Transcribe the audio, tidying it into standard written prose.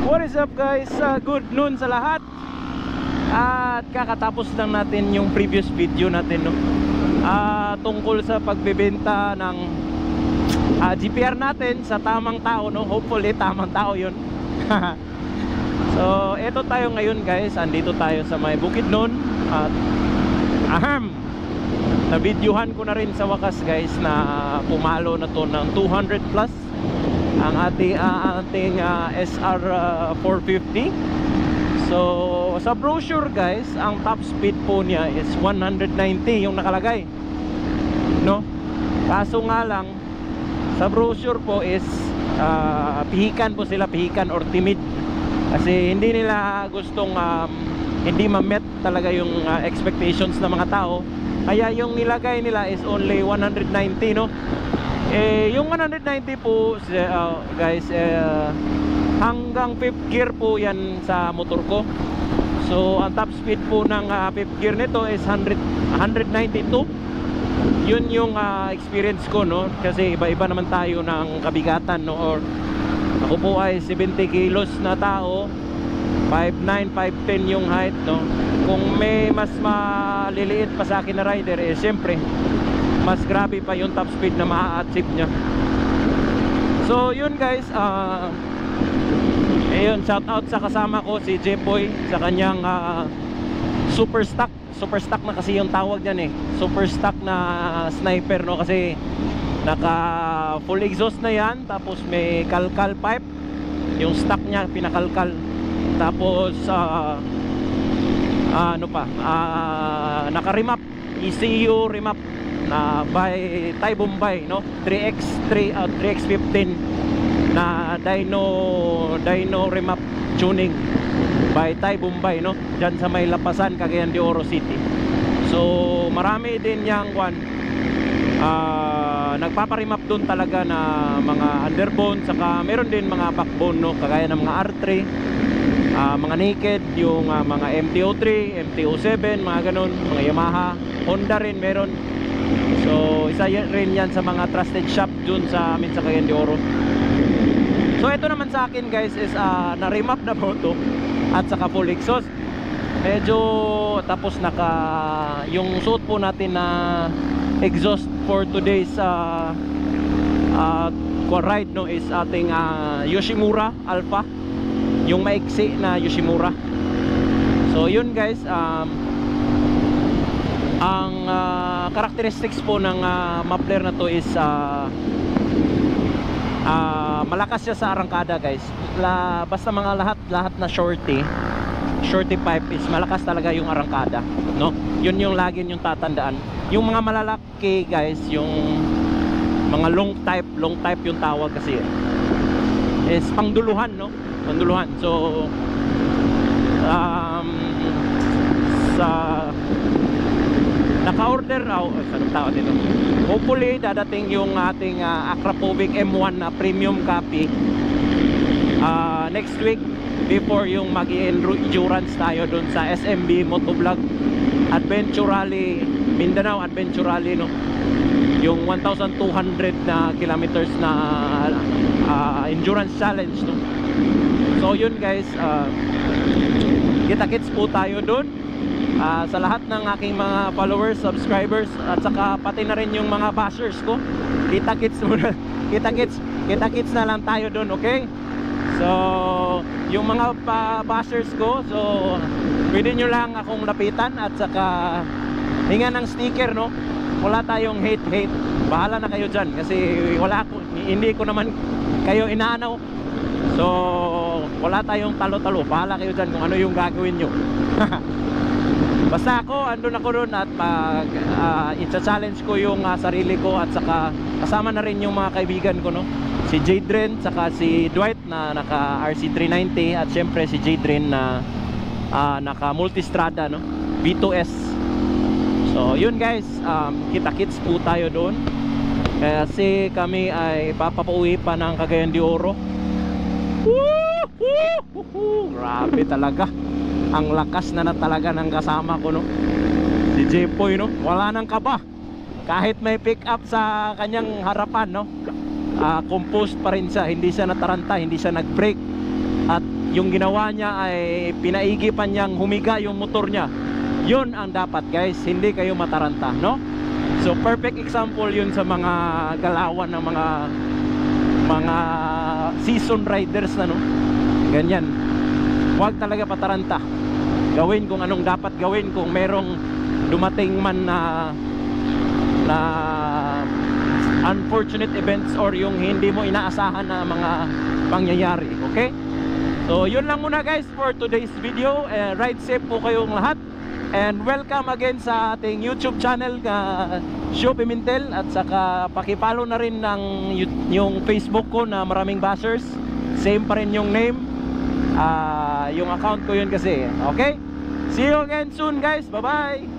What is up guys? Good noon sa lahat. At kakatapos lang natin yung previous video natin, no? Tungkol sa pagbebenta ng GPR natin sa tamang tao, no? Hopefully tamang tao yun. So eto tayo ngayon guys. Andito tayo sa may Bukidnon. At na-videohan ko na rin sa wakas guys na pumalo na to ng 200 plus ang ating SR 450. So sa brochure guys, ang top speed po niya is 190 yung nakalagay, no? Kaso nga lang sa brochure po is pihikan po sila, pihikan or timid, kasi hindi nila gustong hindi ma-met talaga yung expectations ng mga tao. Kaya yung nilagay nila is only 190, no? Yung 190 po guys, hanggang 5th gear po yan sa motor ko. So ang top speed po ng 5th gear nito is 192. Yun yung experience ko, no? Kasi iba-iba naman tayo ng kabigatan, no? Or ako po ay 70 kilos na tao, 5'9", 5'10 yung height, no? Kung may mas maliliit pa sa akin na rider, syempre mas grabe pa yung top speed na maa-achieve nya. So yun guys, ayun, shout out sa kasama ko si Jepoy sa kanyang super stock na kasi yung tawag niyan, super stock na sniper, no? Kasi naka full exhaust na yan, tapos may kalkal pipe yung stock niya, pinakalkal. Tapos ano pa, naka remap, ECU remap na by Thai Bombay, no? 3X15 na dyno remap tuning by Thai Bombay, no? Diyan sa may Lapasan, Cagayan de Oro City. So marami din yang nagpaparimap doon talaga na mga underbone, saka meron din mga backbone, no? Kagaya ng mga R3, mga naked, yung mga MT-03, MT-07, mga ganun, mga Yamaha, Honda rin meron. So isa rin yan sa mga trusted shop dun sa amin sa Cagayan de Oro. So ito naman sa akin guys is na-remap na moto at saka full exhaust. Medyo tapos yung suot po natin na exhaust for today's ride, no, is ating Yoshimura Alpha, yung maiksi na Yoshimura. So yun guys, ang characteristics po ng muffler na to is malakas siya sa arangkada guys. Basta mga lahat na shorty pipe is malakas talaga yung arangkada, no? Yun yung lagi yung tatandaan. Yung mga malalaki guys, yung mga long type yung tawag kasi is pangduluhan, no? Pangduluhan. So sa naka-order anong tawag dito, hopefully dadating yung ating Akrapovic M1 na premium copy next week, before yung mag-endurance tayo dun sa SMB Motovlog Adventure Rally, Mindanao Adventure Rally, no? Yung 1,200 na kilometers na endurance challenge, no? So yun guys, kita-kits po tayo dun. Sa lahat ng aking mga followers, subscribers, at saka pati na rin yung mga bashers ko, kita-kits muna. Kita-kits na lang tayo dun, okay? So yung mga bashers ko, so pwede nyo lang akong lapitan at saka hinga ng sticker, no? Wala tayong hate, bahala na kayo dyan, kasi hindi ko naman kayo inaanaw. So wala tayong talo-talo, bahala kayo dyan kung ano yung gagawin nyo. Basta andun ako doon at i-challenge ko yung sarili ko, at saka kasama na rin yung mga kaibigan ko, no? Si Jadren, saka si Dwight na naka RC390, at syempre si Jadren na naka Multistrada, no? V2S. So yun guys, kita-kits po tayo doon, kasi kami ay papauwi pa ng Cagayan de Oro. Grabe talaga, ang lakas na talaga ng kasama ko, no? Si Jepoy, no? Wala nang kaba, kahit may pick up sa kanyang harapan, no? Composed pa rin siya, hindi siya nataranta, hindi siya nag-brake. at yung ginawa niya ay pinaigi pa niyang humiga yung motor niya, yun ang dapat guys, hindi kayo mataranta, no? So perfect example yun sa mga galawan ng mga season riders na, no? Ganyan, huwag talaga pataranta. Gawin kung anong dapat gawin kung merong dumating man na unfortunate events or yung hindi mo inaasahan na mga pangyayari. Okay? So yun lang muna guys for today's video. Ride safe po kayong lahat. And welcome again sa ating YouTube channel, Shu Pimentel. At saka pakipollow na rin ng yung Facebook ko na Maraming Bashers. Same pa rin yung name, yung account ko yun kasi. Okay? See you again soon guys. Bye bye.